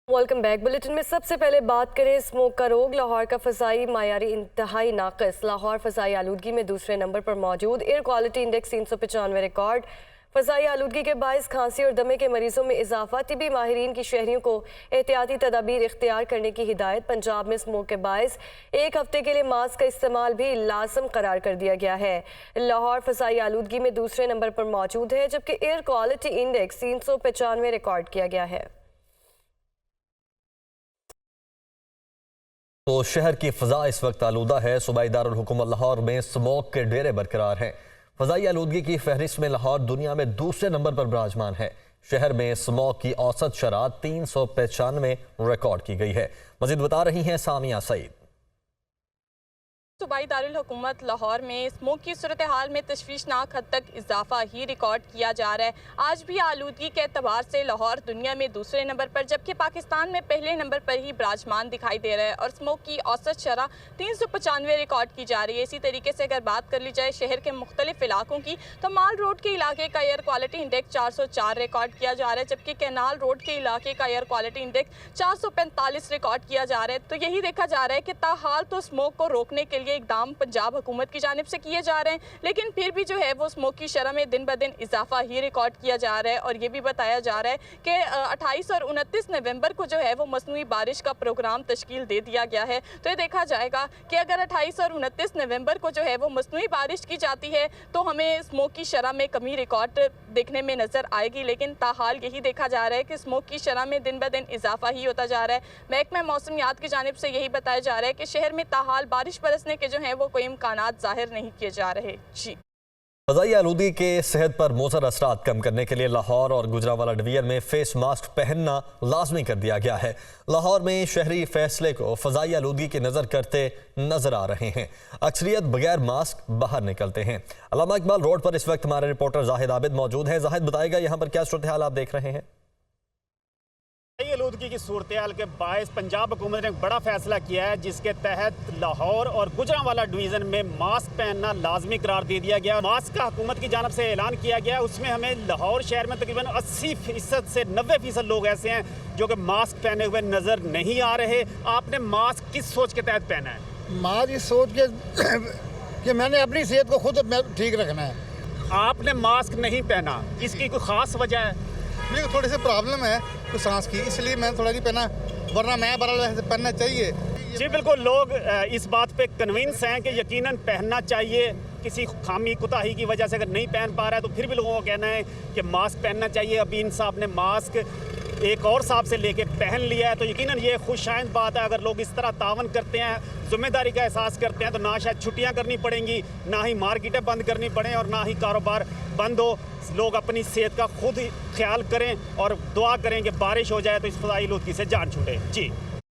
Welcome back. Bulletin में सबसे पहले बात करें स्मोक का रोग। लाहौर का फ़ज़ाई मायारी इंतहाई नाक़िस। लाहौर फ़ज़ाई आलूदगी में दूसरे नंबर पर मौजूद। Air quality index 395 record. फ़ज़ाई आलूदगी के बायस खांसी और दमे के मरीजों में इजाफा। तिबी माहिरीन की शहरियों को एहतियाती तदाबीर इख्तियार करने की हिदायत। पंजाब में स्मोक के बायस एक हफ्ते के लिए मास्क का इस्तेमाल भी लाजम करार कर दिया गया है। लाहौर फ़ज़ाई आलूदगी में दूसरे नंबर पर मौजूद है, जबकि एयर क्वालिटी इंडेक्स 395 रिकॉर्ड किया गया है। तो शहर की फ़ज़ा इस वक्त आलूदा है। सूबाई दारुल हुकूमत लाहौर में स्मोक के डेरे बरकरार हैं। फ़ज़ाई आलूदगी की फहरिस्त में लाहौर दुनिया में दूसरे नंबर पर विराजमान है। शहर में स्मोक की औसत शरह 395 रिकॉर्ड की गई है। मज़ीद बता रही हैं सामिया सईद। सूबाई दारुल हुकूमत लाहौर में स्मोक की सूरत हाल में तशवीशनाक हद तक इजाफा ही रिकॉर्ड किया जा रहा है। आज भी आलूदगी के एतबार से लाहौर दुनिया में दूसरे नंबर पर, जबकि पाकिस्तान में पहले नंबर पर ही विराजमान दिखाई दे रहा है और स्मोक की औसत शरह 395 रिकॉर्ड की जा रही है। इसी तरीके से अगर बात कर ली जाए शहर के मुख्तलिफ इलाकों की, तो माल रोड के इलाके का एयर क्वालिटी इंडेक्स 404 रिकॉर्ड किया जा रहा है, जबकि कैनाल रोड के इलाके का एयर क्वालिटी इंडेक्स 445 रिकॉर्ड किया जा रहा है। तो यही देखा जा रहा है कि ताहाल तो स्मोक को रोकने के लिए इकदाम पंजाब हुकूमत की जानिब से किए जा रहे हैं, लेकिन फिर भी जो है वो स्मोक की शरह में दिन ब दिन इजाफा ही रिकॉर्ड किया जा रहा है। और ये भी बताया जा रहा है कि 28 और 29 नवंबर को जो है वो मसनूई बारिश का प्रोग्राम तश्कील दे दिया गया है। तो ये देखा जाएगा कि अगर 28 और 29 नवंबर को जो है वो मसनूई बारिश की जाती है तो हमें स्मोक की शरह में कमी रिकॉर्ड देखने में नजर आएगी, लेकिन ताहाल यही देखा जा रहा है कि स्मोक की शरह में दिन ब दिन इजाफा ही होता जा रहा है। महकमा मौसमियात की जानिब से यही बताया जा रहा है कि शहर में ताहाल बारिश बरसने के जो है वो कोई इम्कानात जाहिर नहीं किए जा रहे। जी, फ़ज़ाई आलूदगी के सेहत पर मुज़र असरात कम करने के लिए लाहौर और गुजरांवाला डिवीजन में फेस मास्क पहनना लाजमी कर दिया गया है। लाहौर में शहरी फैसले को फ़ज़ाई आलूदगी की नज़र करते नजर आ रहे हैं। अक्सरियत बगैर मास्क बाहर निकलते हैं। अल्लामा इकबाल रोड पर इस वक्त हमारे रिपोर्टर जाहिद आबिद मौजूद है। जाहिद, बताएगा यहाँ पर क्या सूरत हाल आप देख रहे हैं? आलूदगी की सूरत हाल के बायस पंजाब हुकूमत ने एक बड़ा फैसला किया है, जिसके तहत लाहौर और गुजरांवाला डिवीज़न में मास्क पहनना लाजमी करार दे दिया गया। मास्क का हुकूमत की जानब से ऐलान किया गया। उसमें हमें लाहौर शहर में तकरीबन 80% से 90% लोग ऐसे हैं जो कि मास्क पहने हुए नज़र नहीं आ रहे। आपने मास्क किस सोच के तहत पहना है? मास्क इस सोच के कि मैंने अपनी सेहत को खुद ठीक रखना है। आपने मास्क नहीं पहना, इसकी कोई ख़ास वजह है? मेरे को थोड़ी सी प्रॉब्लम है कुछ सांस की, इसलिए मैंने थोड़ा नहीं पहना, वरना मैं बरल वैसे पहनना चाहिए। जी बिल्कुल, लोग इस बात पे कन्विंस हैं कि यकीनन पहनना चाहिए। किसी खामी कुताही की वजह से अगर नहीं पहन पा रहा है तो फिर भी लोगों का कहना है कि मास्क पहनना चाहिए। अभी इन साहब ने मास्क एक और साहब से लेके पहन लिया है, तो यकीनन ये खुशाइंद बात है। अगर लोग इस तरह तावन करते हैं, जिम्मेदारी का एहसास करते हैं, तो ना शायद छुट्टियां करनी पड़ेंगी, ना ही मार्केटें बंद करनी पड़े और ना ही कारोबार बंद हो। लोग अपनी सेहत का खुद ही ख्याल करें और दुआ करें कि बारिश हो जाए तो इस फ़ज़ाई आलूदगी से जान छूटे। जी,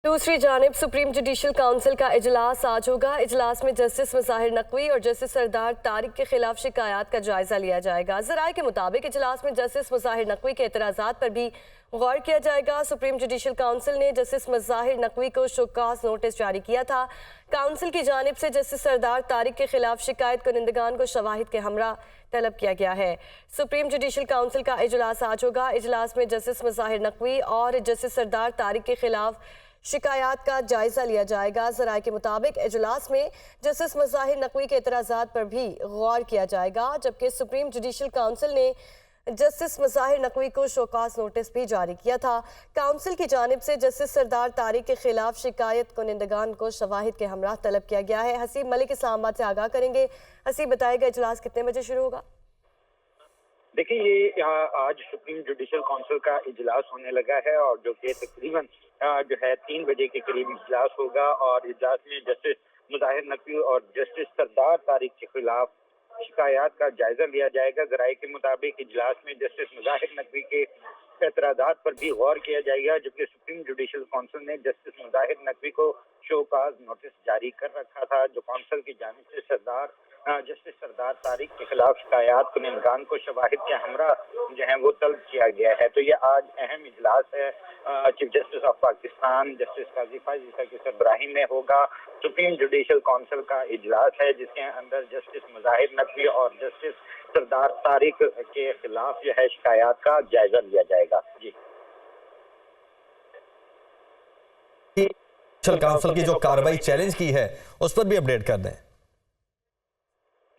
दूसरी जानिब सुप्रीम जुडिशल काउंसिल का इजलास आज होगा। इजलास में जस्टिस मज़ाहिर नकवी और जस्टिस सरदार तारिक के खिलाफ शिकायत का जायजा लिया जाएगा। ज़राए के मुताबिक इजलास में जस्टिस मज़ाहिर नकवी के एतराज़ात पर भी गौर किया जाएगा। सुप्रीम जुडिशल काउंसिल ने जस्टिस मज़ाहिर नकवी को शोकास नोटिस जारी किया था। काउंसिल की जानिब से जस्टिस सरदार तारिक के खिलाफ शिकायत कुनिंदगान को शवाहिद के हमरा तलब किया गया है। सुप्रीम जुडिशल काउंसिल का इजलास आज होगा। इजलास में जस्टिस मज़ाहिर नकवी और जस्टिस सरदार तारिक के खिलाफ शिकायत का जायजा लिया जाएगा। ज़राए के मुताबिक इजलास में जस्टिस मज़ाहिर नकवी के एतराज़ात पर भी गौर किया जाएगा, जबकि सुप्रीम जुडिशल काउंसिल ने जस्टिस मज़ाहिर नकवी को शोकास नोटिस भी जारी किया था। काउंसिल की जानिब से जस्टिस सरदार तारिक के खिलाफ शिकायत कुनिंदगान को शवाहिद के हमरा तलब किया गया है। हसीब मलिक इस्लामाबाद से आगाह करेंगे। हसीब, बताएगा इजलास कितने बजे शुरू होगा? देखिए, ये आज सुप्रीम जुडिशल काउंसिल का इजलास होने लगा है और जो कि तकरीबन जो है 3 बजे के करीब इजलास होगा और इजलास में जस्टिस मज़ाहिर नकवी और जस्टिस सरदार तारिक के खिलाफ शिकायत का जायजा लिया जाएगा। ज़राए के मुताबिक इजलास में जस्टिस मज़ाहिर नकवी के एतराज़ात पर भी गौर किया जाएगा, जबकि सुप्रीम जुडिशल काउंसिल ने जस्टिस मज़ाहिर नकवी को शोकाज नोटिस जारी कर रखा था। जो काउंसिल की जानिब से जस्टिस सरदार तारिक के खिलाफ शिकायत कुनिंदगान को शवाहिद के हमरा जो है वो तलब किया गया है। तो ये आज अहम इजलास है। Chief justice of Pakistan justice Qazi Faez Isa की सरबराही में होगा। सुप्रीम जुडिशल काउंसिल का इजलास है जिसके अंदर जस्टिस मज़ाहिर नकवी और जस्टिस सरदार तारिक के खिलाफ जो है शिकायत का जायजा लिया जाएगा। जी, जुडिशल काउंसिल की जो कार्रवाई चैलेंज की है उस पर भी अपडेट कर दें।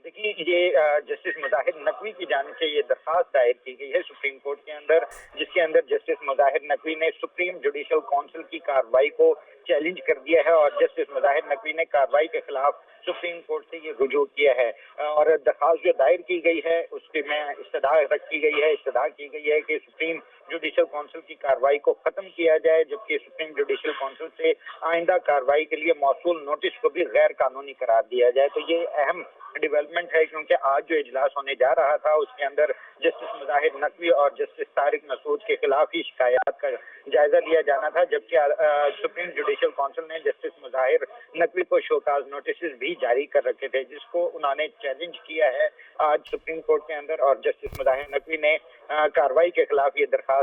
देखिए, ये जस्टिस मुजाहिर नकवी की जानिब से ये दरखास्त दायर की गई है सुप्रीम कोर्ट के अंदर, जिसके अंदर जस्टिस मुजाहिर नकवी ने सुप्रीम जुडिशल काउंसिल की कार्रवाई को चैलेंज कर दिया है और जस्टिस मुजाहिर नकवी ने कार्रवाई के खिलाफ सुप्रीम कोर्ट से ये रुजू किया है। और दरखास्त जो दायर की गई है उसके में इस्तदा की गई है कि सुप्रीम जुडिशल काउंसिल की कार्रवाई को खत्म किया जाए, जबकि सुप्रीम जुडिशल काउंसिल से आइंदा कार्रवाई के लिए मौसूल नोटिस को भी गैर कानूनी करार दिया जाए। तो ये अहम डेवलपमेंट है, क्योंकि आज जो इजलास होने जा रहा था उसके अंदर जस्टिस मुजाहिर नकवी और जस्टिस तारिक मसूद के खिलाफ ही शिकायत का जायजा लिया जाना था, जबकि सुप्रीम जुडिशल काउंसिल ने जस्टिस मुजाहिर नकवी को शोकाज नोटिस भी जारी कर रखे थे, जिसको उन्होंने चैलेंज किया है आज सुप्रीम कोर्ट के अंदर। और जस्टिस मुजाहिर नकवी ने कार्रवाई के खिलाफ ये दरखास्त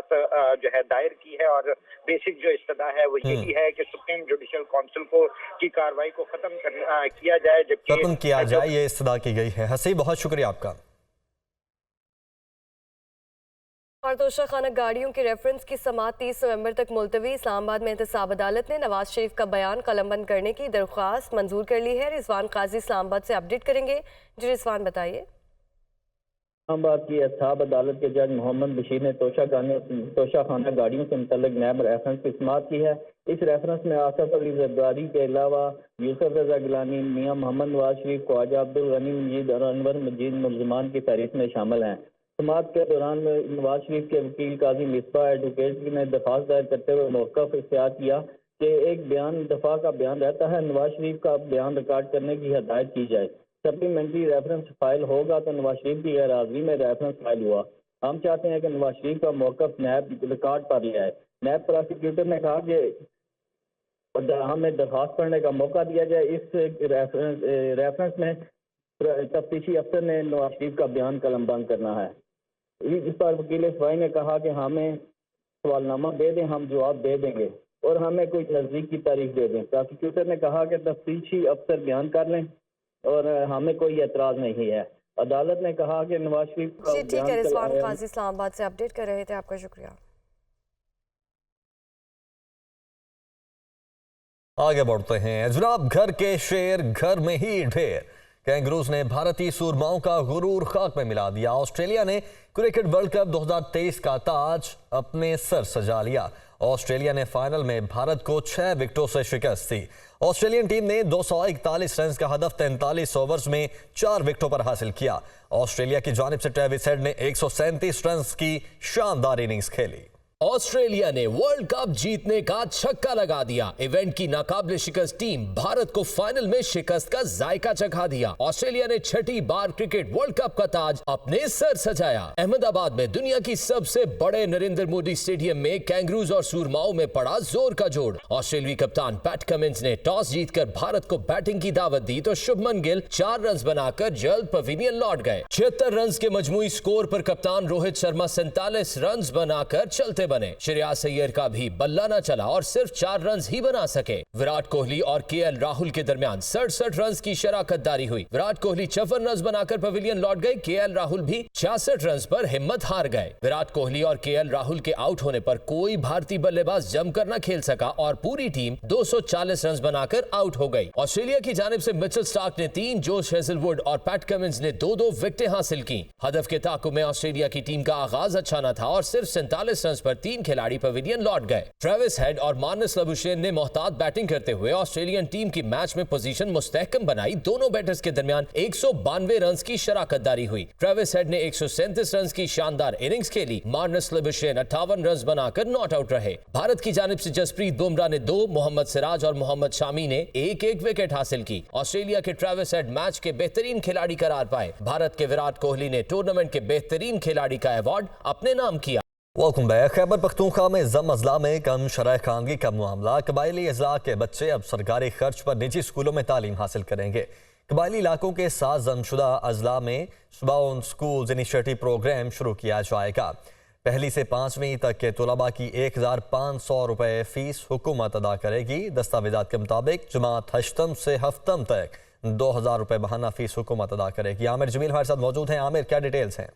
जो है दायर की है और बेसिक जो इस्तदा है वो यही है कि सुप्रीम जुडिशल काउंसिल को की कार्रवाई को किया जाए, जबकि खत्म किया जाए, ये इस्तदा की गई है। हसी, बहुत शुक्रिया आपका। और तोशाखाना गाड़ियों की रेफरेंस की समाअत 30 नवंबर तक मुलतवी। इस्लामाबाद में एहतसाब अदालत ने नवाज शरीफ का बयान कलमबंद करने की दरख्वास्त मंजूर कर ली है। रिजवान काजी इस्लामाबाद से अपडेट करेंगे। जी रिजवान, बताइए। इस्लामाबाद की एहतसाब अदालत के जज मोहम्मद बशीर ने तोशाखाना गाड़ियों से मुतल्लिक नैब रेफरेंस की समाअत की है। इस रेफरेंस में आसफ अली जरदारी के अलावा यूसुफ रजा गिलानी, मियाँ मोहम्मद नवाज शरीफ, ख्वाजा अब्दुल गनी मजीद और अनवर मजीद मुल्ज़मान की फहरिस्त में शामिल हैं। समाअत के दौरान में नवाज शरीफ के वकील काजी मिसबा एडवोकेट ने दरख्वास्त दायर करते हुए मौक़िफ़ इख्तियार किया कि एक बयान दफा का बयान रहता है, नवाज शरीफ का बयान रिकॉर्ड करने की हिदायत की जाए। सप्लीमेंट्री रेफरेंस फाइल होगा तो नवाज शरीफ की गैर हाज़िरी में रेफरेंस फाइल हुआ। हम चाहते हैं कि नवाज शरीफ का मौक़िफ़ नैब रिकॉर्ड पर लिया है। नैब प्रोसिक्यूटर ने कहा कि हमें दरख्वास्त पढ़ने का मौका दिया जाए। इस रेफरेंस में तफ्तीशी अफसर ने नवाज शरीफ का बयान कलमबंद करना है। इस पर वकील इस्माइल ने कहा कि हमें सवालनामा दे दें, हम जवाब दे देंगे और हमें कोई नज़दीक की तारीख दे दें। प्रोसिक्यूटर ने कहा कि तफ्तीशी अफसर बयान कर लें और हमें कोई एतराज़ नहीं है। अदालत ने कहा कि नवाज शरीफ का ठीक है, रिजवान काजी इस्लामाबाद से अपडेट कर रहे थे, आपका शुक्रिया। आगे बढ़ते हैं जनाब। घर के शेर घर में ही ढेर। कैंगरूज ने भारतीय सूरमाओं का गुरूर खाक में मिला दिया। ऑस्ट्रेलिया ने क्रिकेट वर्ल्ड कप 2023 का ताज अपने सर सजा लिया। ऑस्ट्रेलिया ने फाइनल में भारत को 6 विकेटों से शिकस्त दी। ऑस्ट्रेलियन टीम ने 241 रन का हदफ 43 ओवर्स में 4 विकेटों पर हासिल किया। ऑस्ट्रेलिया की जानिब से ट्रेविस हेड ने 137 रन की शानदार इनिंग्स खेली। ऑस्ट्रेलिया ने वर्ल्ड कप जीतने का छक्का लगा दिया। इवेंट की नाकाबिले शिकस्त टीम भारत को फाइनल में शिकस्त का जायका चखा दिया। ऑस्ट्रेलिया ने 6ठी बार क्रिकेट वर्ल्ड कप का ताज अपने सर सजाया। अहमदाबाद में दुनिया की सबसे बड़े नरेंद्र मोदी स्टेडियम में कैंगरूज और सूरमाओं में पड़ा जोर का जोड़। ऑस्ट्रेलियाई कप्तान पैट कमिंस ने टॉस जीतकर भारत को बैटिंग की दावत दी तो शुभमन गिल 4 रन बनाकर जल्द पवेलियन लौट गए। 76 रन के मजमूई स्कोर पर कप्तान रोहित शर्मा 47 रन बनाकर चलते बने। श्रेयस अय्यर का भी बल्ला न चला और सिर्फ 4 रन ही बना सके। विराट कोहली और केएल राहुल के दरमियान 67 रन की शराकतदारी हुई। विराट कोहली 54 रन बनाकर पवेलियन लौट गए। केएल राहुल भी 66 रन पर हिम्मत हार गए। विराट कोहली और केएल राहुल के आउट होने पर कोई भारतीय बल्लेबाज जमकर न खेल सका और पूरी टीम 240 रन बनाकर आउट हो गई। ऑस्ट्रेलिया की जानिब से मिचेल स्टार्क ने 3, जोश हेजलवुड और पैट कमिंस ने 2-2 विकेटें हासिल की। हदफ के ताक़ुब में ऑस्ट्रेलिया की टीम का आगाज अच्छा न था और सिर्फ 47 रन पर 3 खिलाड़ी पवेलियन लौट गए। ट्रेविस हेड और मार्नस लबुशेन ने मोहतात बैटिंग करते हुए ऑस्ट्रेलियन टीम की मैच में पोजीशन मुस्तहकम बनाई। दोनों बैटर्स के दरमियान 192 रन की शराकतदारी हुई। ट्रेविस हेड ने 137 रन की शानदार इनिंग्स खेली। मार्नस लबुशेन 58 रन बनाकर नॉट आउट रहे। भारत की जानिब से जसप्रीत बुमराह ने 2, मोहम्मद सिराज और मोहम्मद शामी ने 1-1 विकेट हासिल की। ऑस्ट्रेलिया के ट्रेविस हेड मैच के बेहतरीन खिलाड़ी करार पाए। भारत के विराट कोहली ने टूर्नामेंट के बेहतरीन खिलाड़ी का अवार्ड अपने नाम किया। Welcome back. खैबर पख्तूनख्वा में जम अजला में कम शरह खानगी का मामला। कबायली अजला के बच्चे अब सरकारी खर्च पर निजी स्कूलों में तालीम हासिल करेंगे। कबायली इलाकों के 7 जमशुदा अजला में सुबह स्कूल्स इनिशिएटिव प्रोग्राम शुरू किया जाएगा। 1ली से 5वीं तक के तलबा की 1500 रुपये फीस हुकूमत अदा करेगी। दस्तावेजात के मुताबिक जमात 8वीं से 7वीं तक 2000 रुपये बहाना फीस हुकूमत अदा करेगी। आमिर जमील हमारे साथ मौजूद हैं। आमिर, क्या डिटेल्स हैं?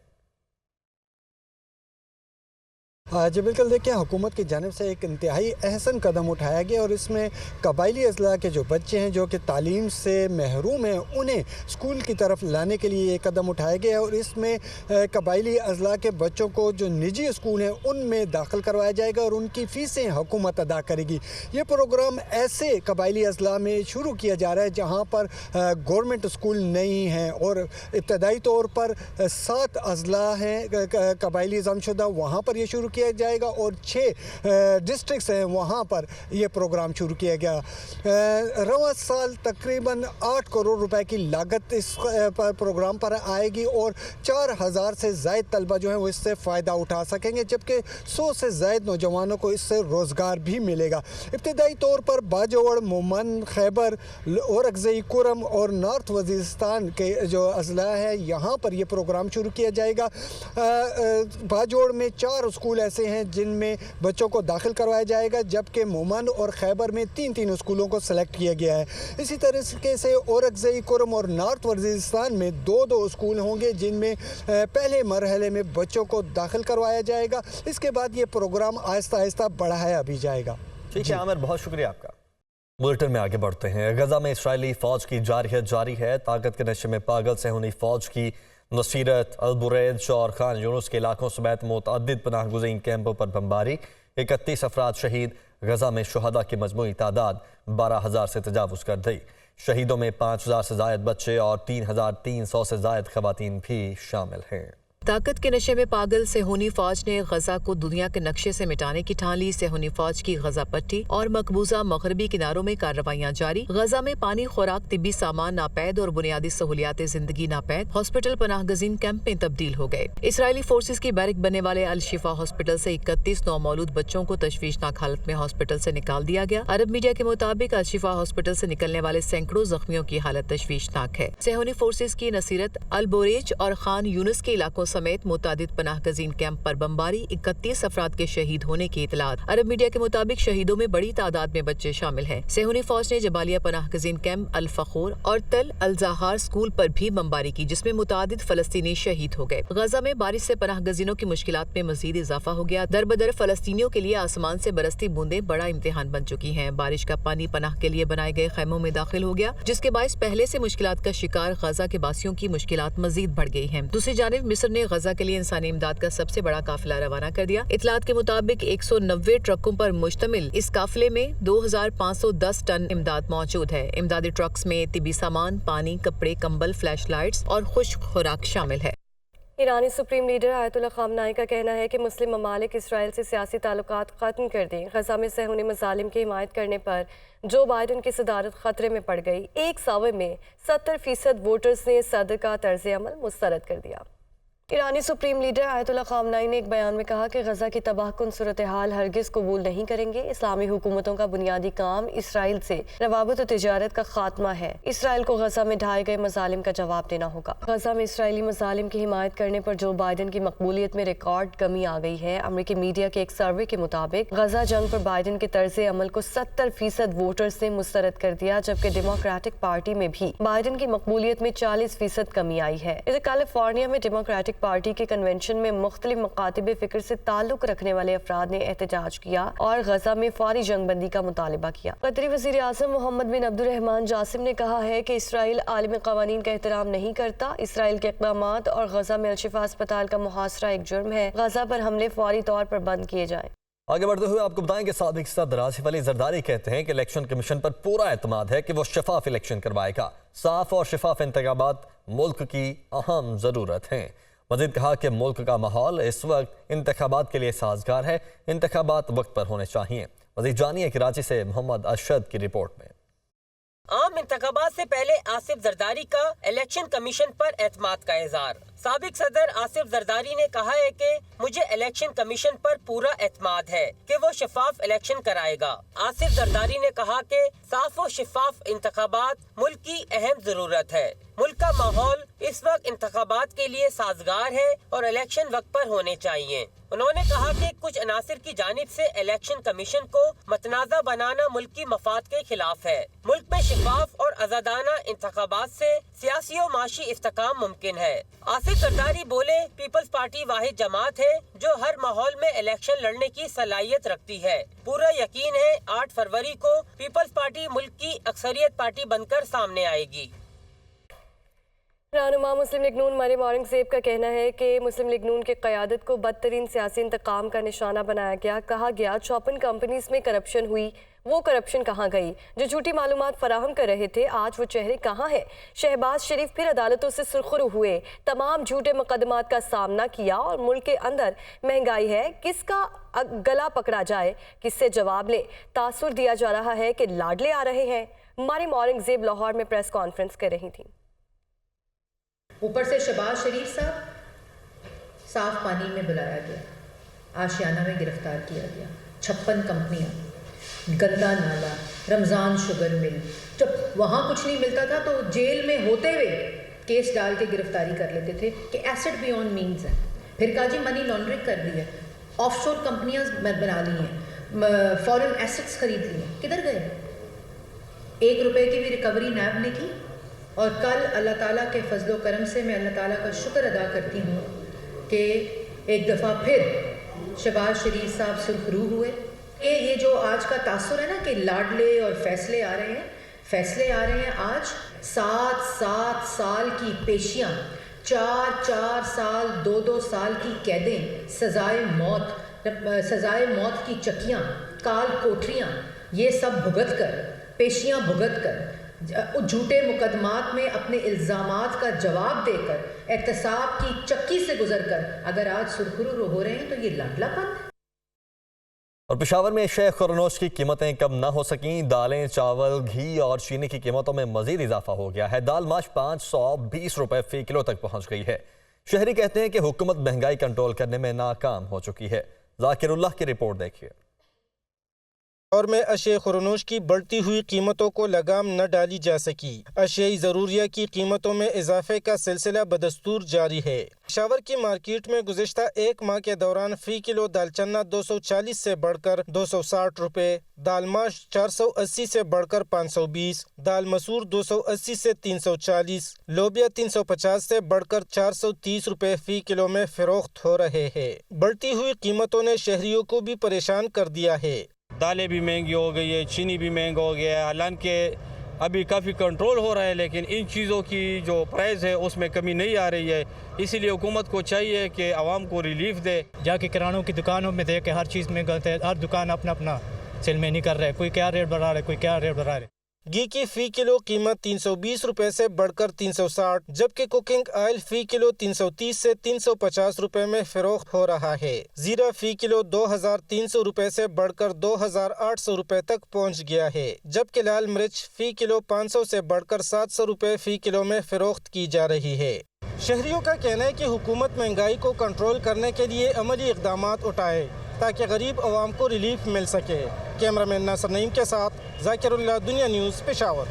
जी बिल्कुल, देखिए हुकूमत की जानिब से एक इंतहाई अहसन कदम उठाया गया और इसमें कबायली अजला के जो बच्चे हैं जो कि तालीम से महरूम हैं उन्हें स्कूल की तरफ लाने के लिए ये कदम उठाया गया और इसमें कबायली अजला के बच्चों को जो निजी स्कूल हैं उनमें दाखिल करवाया जाएगा और उनकी फ़ीसें हुकूमत अदा करेगी। ये प्रोग्राम ऐसे कबायली अजला में शुरू किया जा रहा है जहाँ पर गवर्नमेंट स्कूल नहीं हैं और इब्तदाई तौर पर 7 अजला हैं कबायली ज़मशुदा, वहाँ पर ये शुरू किया जाएगा और 6 डिस्ट्रिक्ट्स हैं वहाँ पर यह प्रोग्राम शुरू किया गया। रवां साल तकरीबन 8 करोड़ रुपए की लागत इस प्रोग्राम पर आएगी और 4000 से ज़ायद तलबा जो हैं वो इससे फ़ायदा उठा सकेंगे, जबकि 100 से ज़ायद नौजवानों को इससे रोज़गार भी मिलेगा। इब्तदाई तौर पर बाजोड़, मोमन, खैबर और अक्ज़ई कुरम और नॉर्थ वज़ीरिस्तान के जो अजला है यहाँ पर यह प्रोग्राम शुरू किया जाएगा। बाजोड़ में 4 स्कूल ऐसे हैं जिनमें बच्चों को दाखिल करवाया जाएगा, जबकि मोमन और खैबर में 3 स्कूलों को सेलेक्ट किया गया है। इसी तरीके से औरकज़ई कुरम और नॉर्थ वज़ीरिस्तान में 2 स्कूल होंगे जिनमें पहले मरहले में बच्चों को दाखिल करवाया जाएगा। इसके बाद ये प्रोग्राम आहिस्ता आहिस्ता बढ़ाया भी जाएगा। ठीक है आमिर, बहुत शुक्रिया आपका। बुलेटिन में आगे बढ़ते हैं। गजा में इसराइली फौज की जारहियत जारी है। ताकत के नशे में पागल सेहूनी फौज की नसीरत, अल-बुरैज और खान यूनुस के इलाकों समेत मुतअद्दिद पनाह गुज़ीन कैंपों पर बमबारी, 31 अफराद शहीद। गजा में शुहदा की मजमूई तादाद 12,000 से तजावुज़ कर दी। शहीदों में 5,000 से ज़ायद बच्चे और 3,300 से ज़ायद ख़वातीन भी शामिल हैं। ताकत के नशे में पागल सेहूनी फौज ने गजा को दुनिया के नक्शे से मिटाने की ठान ली। सेहूनी फौज की गजा पट्टी और मकबूजा मगरबी किनारों में कार्रवाइयां जारी। गजा में पानी, खुराक, तिब्बी सामान नापैद और बुनियादी सहूलियात जिंदगी नापैद। हॉस्पिटल पनाह गजीन कैंप में तब्दील हो गए। इसराइली फोर्सेज की बैरक बनने वाले अल शिफा हॉस्पिटल से 31 नौमौलूद बच्चों को तशवीशनाक हालत में हॉस्पिटल से निकाल दिया गया। अरब मीडिया के मुताबिक अल शिफा हॉस्पिटल से निकलने वाले सैकड़ों जख्मियों की हालत तशवीशनाक है। सेहूनी फोर्सेज की नसीरत, अल-बुरैज और खान यूनुस के इलाकों समेत मुतादिद पनाह गजीन कैंप पर बमबारी, 31 अफराद के शहीद होने की इतलात। अरब मीडिया के मुताबिक शहीदों में बड़ी तादाद में बच्चे शामिल हैं। सेहूनी फौज ने जबालिया पनाह गजीन कैंप, अल फखूर और तल अल ज़हार स्कूल पर भी बमबारी की, जिसमें मुतादिद फलस्तीनी शहीद हो गए। गजा में बारिश से पनाह गजीनों की मुश्किलात में मजीद इजाफा हो गया। दर बदर फलस्तीनियों के लिए आसमान से बरसती बूंदें बड़ा इम्तिहान बन चुकी हैं। बारिश का पानी पनाह के लिए बनाए गए खैमों में दाखिल हो गया, जिसके बायस पहले से मुश्किलात का शिकार गजा के बासियों की मुश्किलात मजीद बढ़ गई हैं। दूसरी जानिब मिस्र ने गजा के लिए इंसानी इमदाद का सबसे बड़ा काफिला रवाना कर दिया। इतलात के मुताबिक 190 ट्रकों पर मुश्तमिल इस काफिले में 2510 टन इमदाद मौजूद है। इमदादी ट्रक्स में तिब्बी सामान, पानी, कपड़े, कंबल, फ्लैश लाइट्स और खुश्क खुराक शामिल है। ईरानी सुप्रीम लीडर आयतुल्लाह ख़ामनाई का कहना है कि मुस्लिम ममालिक इसराइल से सियासी ताल्लुकात ख़त्म कर दें। गजा में सेहूनी मज़ालिम की हिमायत करने पर जो बाइडन की सदारत खतरे में पड़ गई। एक सावे में 70% वोटर्स ने सदर का तर्ज अमल मुस्तरद कर दिया। ईरानी सुप्रीम लीडर आयतुल्लाह ख़ामनाई ने एक बयान में कहा कि गजा की तबाहकुन सूरत हाल हरगिज़ कबूल नहीं करेंगे। इस्लामी हुकूमतों का बुनियादी काम इसराइल से रवाबत और तिजारत का खात्मा है। इसराइल को गजा में ढाए गए मज़ालिम का जवाब देना होगा। गजा में इसराइली मज़ालिम की हिमायत करने पर जो बाइडन की मकबूलियत में रिकॉर्ड कमी आ गई है। अमरीकी मीडिया के एक सर्वे के मुताबिक गजा जंग पर बाइडन के तर्ज अमल को 70% वोटर्स ने मुस्तरद कर दिया, जबकि डेमोक्रेटिक पार्टी में भी बाइडन की मकबूलियत में 40% कमी आई है। इधर कैलिफोर्निया में डेमोक्रेटिक पार्टी के कन्वेंशन में मुख्तलिफ मकातिब फिक्र से ताल्लुक रखने वाले अफराद ने एहतजाज किया और गजा में फौरी जंगबंदी का मुतालबा किया। कतरी वज़ीर आज़म मोहम्मद बिन अब्दुर्रहमान जासिम ने कहा है कि इसराइल आलमी क़वानीन का एहतराम नहीं करता। इसराइल के इक़दामात और गजा में अल-शिफा अस्पताल का मुहासरा एक जुर्म है। गजा पर हमले फौरी तौर पर बंद किए जाएं। आगे बढ़ते हुए आपको बताएं कि साबिक सदर आसिफ अली जरदारी कहते हैं कि इलेक्शन कमीशन पर पूरा एतमाद है कि वो शफाफ इलेक्शन करवाएगा। साफ और शफाफ इंतखाबात मुल्क की अहम ज़रूरत हैं। मज़ीद कहा कि मुल्क का माहौल इस वक्त इंतखाबात के लिए साजगार है। इंतखाबात वक्त पर होने चाहिए। मज़ीद जानिए कराची से मोहम्मद अरशद की रिपोर्ट में। आम इंतखाबात से पहले आसिफ जरदारी का इलेक्शन कमीशन पर एतमाद का इज़हार। साबिक सदर आसिफ जरदारी ने कहा है कि मुझे इलेक्शन कमीशन पर पूरा एतमाद है कि वो शफाफ इलेक्शन कराएगा। आसिफ जरदारी ने कहा कि साफ और शफाफ इंतखाबात मुल्क की अहम जरूरत है। मुल्क का माहौल इस वक्त इंतखाबात के लिए साजगार है और इलेक्शन वक्त पर होने चाहिए। उन्होंने कहा कि कुछ अनासिर की जानिब से इलेक्शन कमीशन को मतनाज़ा बनाना मुल्क की मफाद के खिलाफ है। मुल्क में शिफाफ और आज़ादाना इंतखाबात से सियासी और माशी इस्तेकाम मुमकिन है। आसिफ जरदारी बोले, पीपल्स पार्टी वाहिद जमात है जो हर माहौल में इलेक्शन लड़ने की सलाहियत रखती है। पूरा यकीन है 8 फरवरी को पीपल्स पार्टी मुल्क की अक्सरियत पार्टी बनकर सामने आएगी। रहनुमा मुस्लिम लीग नून मरियम औरंगजेब का कहना है कि मुस्लिम लीग नून की क़यादत को बदतरीन सियासी इंतकाम का निशाना बनाया गया। कहा गया 54 कंपनीज में करप्शन हुई, वो करप्शन कहाँ गई? जो झूठी मालूमात फराहम कर रहे थे आज वो चेहरे कहाँ हैं? शहबाज शरीफ फिर अदालतों से सुरखरू हुए, तमाम झूठे मुकदमात का सामना किया और मुल्क के अंदर महंगाई है, किसका गला पकड़ा जाए, किससे जवाब ले? तासुर दिया जा रहा है कि लाडले आ रहे हैं। मरियम औरंगजेब लाहौर में प्रेस कॉन्फ्रेंस कर रही थी। ऊपर से शहबाज शरीफ साहब साफ पानी में बुलाया गया, आशियाना में गिरफ्तार किया गया। 56 कंपनियां, गंदा नाला, रमज़ान शुगर मिल, जब वहाँ कुछ नहीं मिलता था तो जेल में होते हुए केस डाल के गिरफ्तारी कर लेते थे कि एसेट बियॉन्ड मीन्स है। फिर कहा जी मनी लॉन्ड्रिंग कर दी है, ऑफशोर कंपनियां बना ली हैं, फॉरेन एसेट्स खरीद लिए, किधर गए? 1 रुपए की भी रिकवरी नैब ने की। और कल अल्लाह ताला के फजलो करम से मैं अल्लाह ताला का शुक्र अदा करती हूँ कि एक दफ़ा फिर शहबाज शरीफ साहब सुरखरू हुए। ये जो आज का तासुर है ना कि लाडले और फैसले आ रहे हैं आज 7 साल की पेशियाँ, 4 साल 2 साल की कैदें, सजाए मौत की चक्कियाँ, काल कोठरियाँ, ये सब भुगत कर, पेशियाँ भुगत कर, झूठे मुकदमात में अपने इल्ज़ामात का जवाब देकर, एहतसाब की चक्की से गुजरकर अगर आज सुरखरू हो रहे हैं तो ये लाडलापन है। और पेशावर में शय खुरनोश की कीमतें कम ना हो सकीं। दालें, चावल, घी और चीनी की कीमतों में मजीद इजाफा हो गया है। दाल माश 520 रुपए फी किलो तक पहुंच गई है। शहरी कहते हैं कि हुकूमत महंगाई कंट्रोल करने में नाकाम हो चुकी है। जाकिरुल्लाह की रिपोर्ट देखिए। और में अशे खुरनोश की बढ़ती हुई कीमतों को लगाम न डाली जा सकी। अशियाई ज़रूरिया की कीमतों में इजाफे का सिलसिला बदस्तूर जारी है। पेशावर की मार्केट में गुज़िश्ता 1 माह के दौरान फ़ी किलो दालचन्ना 240 से बढ़कर 260 रुपए, दाल माश 480 से बढ़कर 520, दाल मसूर 280 से 340, लोबिया 350 से बढ़कर 430 रुपए फ़ी किलो में फ़रोख्त हो रहे हैं। बढ़ती हुई कीमतों ने शहरियों को भी परेशान कर दिया है। दालें भी महंगी हो गई है, चीनी भी महंगा हो गया है। हालांकि अभी काफ़ी कंट्रोल हो रहा है लेकिन इन चीज़ों की जो प्राइस है उसमें कमी नहीं आ रही है। इसीलिए हुकूमत को चाहिए कि आवाम को रिलीफ दे। जाके किरानों की दुकानों में देख के हर चीज़ में गलत है, हर दुकान अपना अपना सेल में नहीं कर रहा है, कोई क्या रेट बढ़ा रहा है, कोई क्या रेट बढ़ा रहा है। घी की फ़ी किलो कीमत 320 रुपए से बढ़कर 360, जबकि कुकिंग ऑयल फ़ी किलो 330 से 350 रुपए में फ़रोख्त हो रहा है। जीरा फ़ी किलो 2300 रुपए से बढ़कर 2800 रुपए तक पहुंच गया है, जबकि लाल मिर्च फ़ी किलो 500 से बढ़कर 700 रुपए फ़ी किलो में फ़रोख्त की जा रही है। शहरियों का कहना है कि हुकूमत महंगाई को कंट्रोल करने के लिए अमली इक़दामात उठाए ताकि गरीब आवाम को रिलीफ मिल सके। कैमरामैन नासिर नईम के साथ जाकिरुल्लाह, दुनिया न्यूज़, पेशावर।